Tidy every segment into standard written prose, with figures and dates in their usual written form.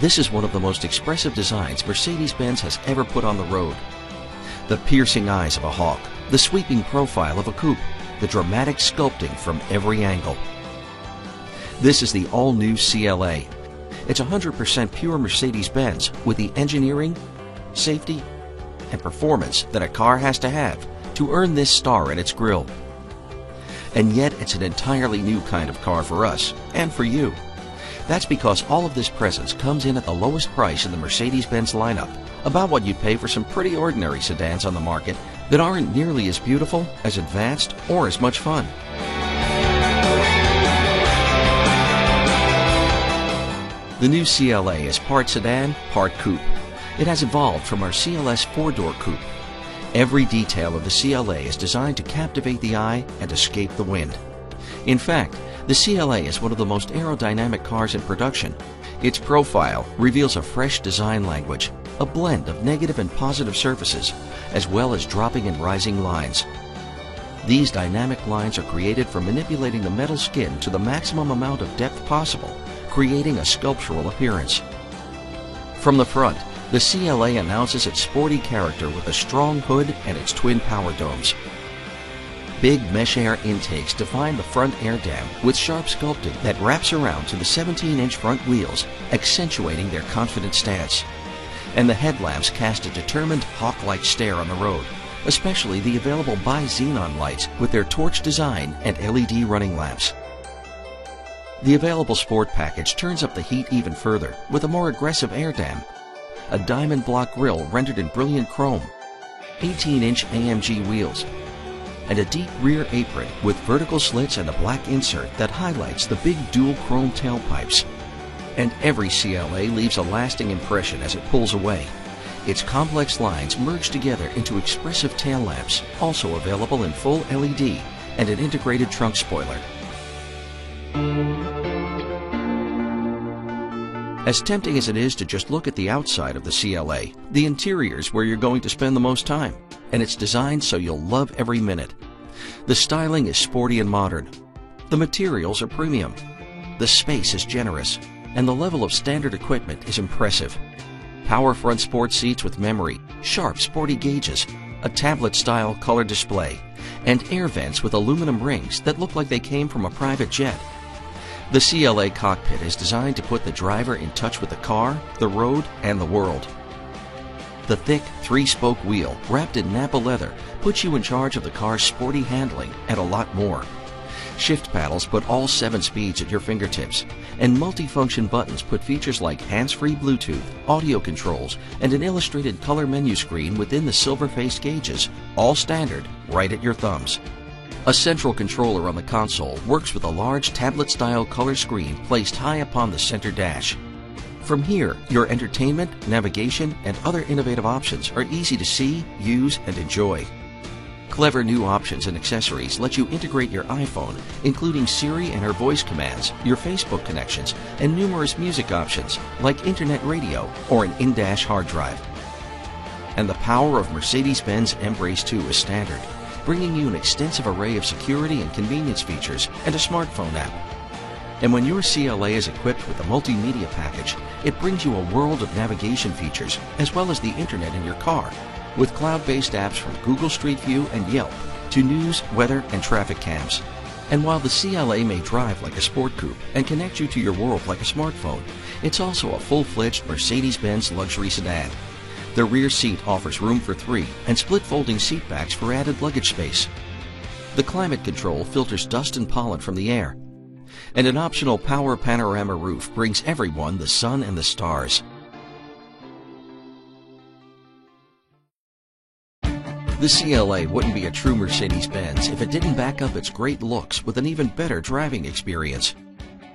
This is one of the most expressive designs Mercedes-Benz has ever put on the road. The piercing eyes of a hawk, the sweeping profile of a coupe, the dramatic sculpting from every angle. This is the all-new CLA. It's 100% pure Mercedes-Benz with the engineering, safety, and performance that a car has to have to earn this star in its grille. And yet it's an entirely new kind of car for us and for you. That's because all of this presence comes in at the lowest price in the Mercedes-Benz lineup, about what you'd pay for some pretty ordinary sedans on the market that aren't nearly as beautiful, as advanced, or as much fun. The new CLA is part sedan, part coupe. It has evolved from our CLS 4-door coupe. Every detail of the CLA is designed to captivate the eye and escape the wind. In fact, the CLA is one of the most aerodynamic cars in production. Its profile reveals a fresh design language, a blend of negative and positive surfaces, as well as dropping and rising lines. These dynamic lines are created from manipulating the metal skin to the maximum amount of depth possible, creating a sculptural appearance. From the front, the CLA announces its sporty character with a strong hood and its twin power domes. Big mesh air intakes define the front air dam with sharp sculpting that wraps around to the 17-inch front wheels, accentuating their confident stance. And the headlamps cast a determined hawk-like stare on the road, especially the available bi-xenon lights with their torch design and LED running lamps. The available sport package turns up the heat even further with a more aggressive air dam, a diamond block grille rendered in brilliant chrome, 18-inch AMG wheels, and a deep rear apron with vertical slits and a black insert that highlights the big dual chrome tailpipes. And every CLA leaves a lasting impression as it pulls away. Its complex lines merge together into expressive tail lamps, also available in full LED, and an integrated trunk spoiler. As tempting as it is to just look at the outside of the CLA, the interior is where you're going to spend the most time, and it's designed so you'll love every minute. The styling is sporty and modern. The materials are premium. The space is generous, and the level of standard equipment is impressive. Power front sport seats with memory, sharp sporty gauges, a tablet-style color display, and air vents with aluminum rings that look like they came from a private jet. The CLA cockpit is designed to put the driver in touch with the car, the road, and the world. The thick, three-spoke wheel, wrapped in Napa leather, puts you in charge of the car's sporty handling and a lot more. Shift paddles put all 7 speeds at your fingertips, and multifunction buttons put features like hands-free Bluetooth, audio controls, and an illustrated color menu screen within the silver-faced gauges, all standard, right at your thumbs. A central controller on the console works with a large tablet-style color screen placed high upon the center dash. From here, your entertainment, navigation, and other innovative options are easy to see, use, and enjoy. Clever new options and accessories let you integrate your iPhone, including Siri and her voice commands, your Facebook connections, and numerous music options like internet radio or an in-dash hard drive. And the power of Mercedes-Benz Embrace 2 is standard, bringing you an extensive array of security and convenience features and a smartphone app. And when your CLA is equipped with the multimedia package, it brings you a world of navigation features as well as the internet in your car, with cloud-based apps from Google Street View and Yelp to news, weather, and traffic cams. And while the CLA may drive like a sport coupe and connect you to your world like a smartphone, it's also a full-fledged Mercedes-Benz luxury sedan. The rear seat offers room for 3 and split folding seat backs for added luggage space. The climate control filters dust and pollen from the air. And an optional power panorama roof brings everyone the sun and the stars. The CLA wouldn't be a true Mercedes-Benz if it didn't back up its great looks with an even better driving experience.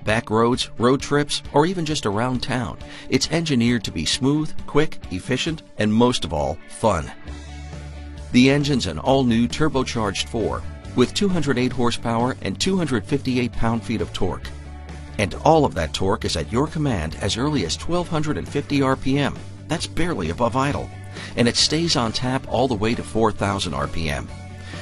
Back roads, road trips, or even just around town, it's engineered to be smooth, quick, efficient, and most of all, fun. The engine's an all-new turbocharged 4 with 208 horsepower and 258 pound-feet of torque. And all of that torque is at your command as early as 1,250 RPM. That's barely above idle. And it stays on tap all the way to 4,000 RPM.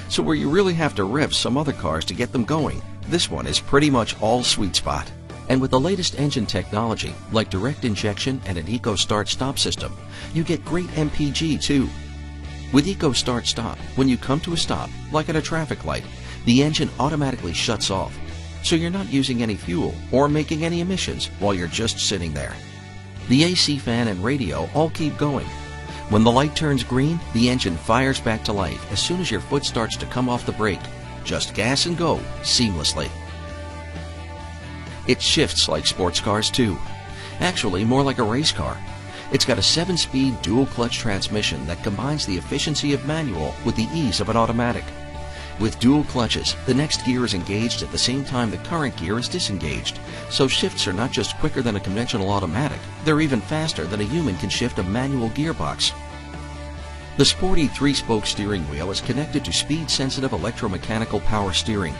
So where you really have to rev some other cars to get them going, this one is pretty much all sweet spot. And with the latest engine technology, like direct injection and an Eco Start-Stop system, you get great MPG too. With Eco Start-Stop, when you come to a stop, like at a traffic light, the engine automatically shuts off, so you're not using any fuel or making any emissions while you're just sitting there. The AC fan and radio all keep going. When the light turns green, the engine fires back to life as soon as your foot starts to come off the brake. Just gas and go seamlessly. It shifts like sports cars too. Actually, more like a race car. It's got a 7-speed dual-clutch transmission that combines the efficiency of manual with the ease of an automatic. With dual clutches, the next gear is engaged at the same time the current gear is disengaged, so shifts are not just quicker than a conventional automatic, they're even faster than a human can shift a manual gearbox. The sporty 3-spoke steering wheel is connected to speed-sensitive electromechanical power steering.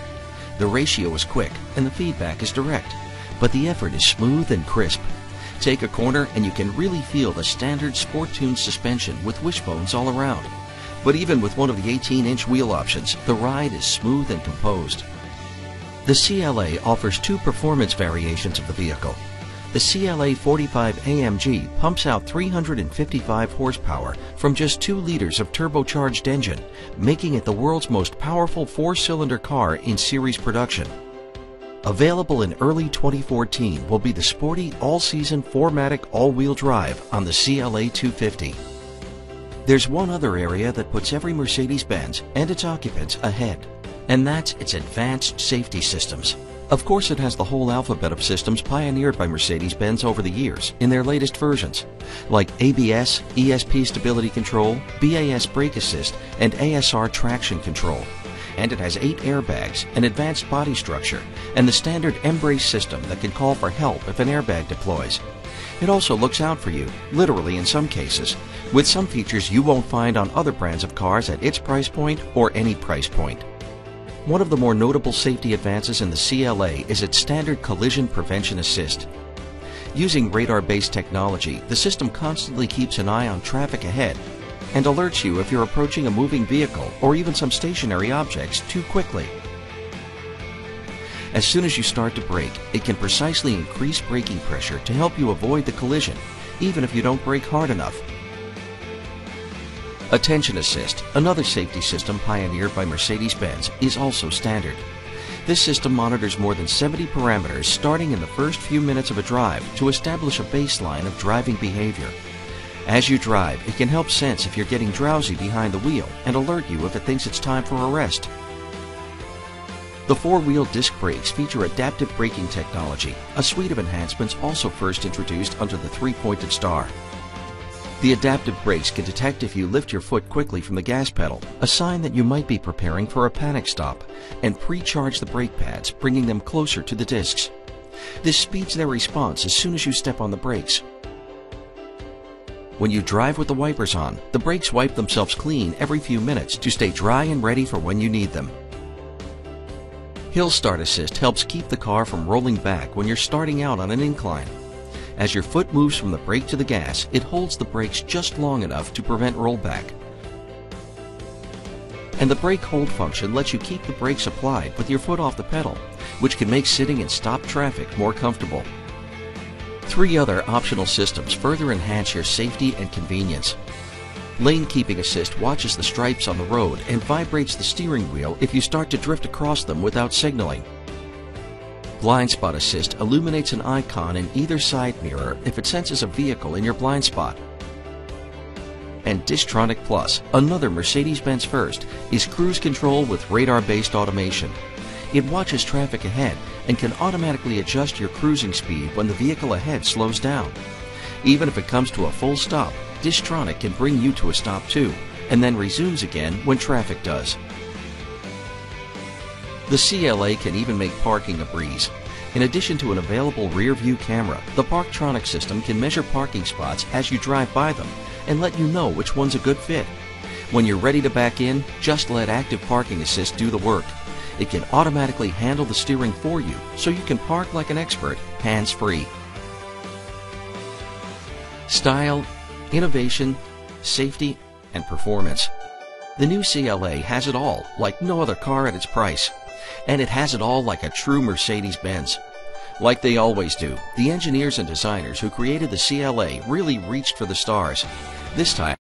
The ratio is quick and the feedback is direct, but the effort is smooth and crisp. Take a corner and you can really feel the standard sport-tuned suspension with wishbones all around. But even with one of the 18-inch wheel options, the ride is smooth and composed. The CLA offers 2 performance variations of the vehicle. The CLA-45 AMG pumps out 355 horsepower from just 2 liters of turbocharged engine, making it the world's most powerful 4-cylinder car in series production. Available in early 2014 will be the sporty all-season 4MATIC all-wheel drive on the CLA250. There's one other area that puts every Mercedes-Benz and its occupants ahead, and that's its advanced safety systems. Of course, it has the whole alphabet of systems pioneered by Mercedes-Benz over the years in their latest versions, like ABS, ESP stability control, BAS brake assist, and ASR traction control. And it has 8 airbags, an advanced body structure, and the standard M-brace system that can call for help if an airbag deploys. It also looks out for you, literally in some cases, with some features you won't find on other brands of cars at its price point or any price point. One of the more notable safety advances in the CLA is its standard collision prevention assist. Using radar-based technology, the system constantly keeps an eye on traffic ahead and alerts you if you're approaching a moving vehicle or even some stationary objects too quickly. As soon as you start to brake, it can precisely increase braking pressure to help you avoid the collision, even if you don't brake hard enough. Attention Assist, another safety system pioneered by Mercedes-Benz, is also standard. This system monitors more than 70 parameters starting in the first few minutes of a drive to establish a baseline of driving behavior. As you drive, it can help sense if you're getting drowsy behind the wheel and alert you if it thinks it's time for a rest. The 4-wheel disc brakes feature adaptive braking technology, a suite of enhancements also first introduced under the 3-pointed star. The adaptive brakes can detect if you lift your foot quickly from the gas pedal, a sign that you might be preparing for a panic stop, and pre-charge the brake pads, bringing them closer to the discs. This speeds their response as soon as you step on the brakes. When you drive with the wipers on, the brakes wipe themselves clean every few minutes to stay dry and ready for when you need them. Hill Start Assist helps keep the car from rolling back when you're starting out on an incline. As your foot moves from the brake to the gas, it holds the brakes just long enough to prevent rollback. And the brake hold function lets you keep the brakes applied with your foot off the pedal, which can make sitting in stopped traffic more comfortable. 3 other optional systems further enhance your safety and convenience. Lane Keeping Assist watches the stripes on the road and vibrates the steering wheel if you start to drift across them without signaling. Blind Spot Assist illuminates an icon in either side mirror if it senses a vehicle in your blind spot. And Distronic Plus, another Mercedes-Benz first, is cruise control with radar-based automation. It watches traffic ahead and can automatically adjust your cruising speed when the vehicle ahead slows down. Even if it comes to a full stop, Distronic can bring you to a stop too, and then resumes again when traffic does. The CLA can even make parking a breeze. In addition to an available rear-view camera, the Parktronic system can measure parking spots as you drive by them and let you know which one's a good fit. When you're ready to back in, just let Active Parking Assist do the work. It can automatically handle the steering for you, so you can park like an expert, hands-free. Style, innovation, safety, and performance. The new CLA has it all, like no other car at its price. And it has it all like a true Mercedes-Benz. Like they always do, the engineers and designers who created the CLA really reached for the stars. This time,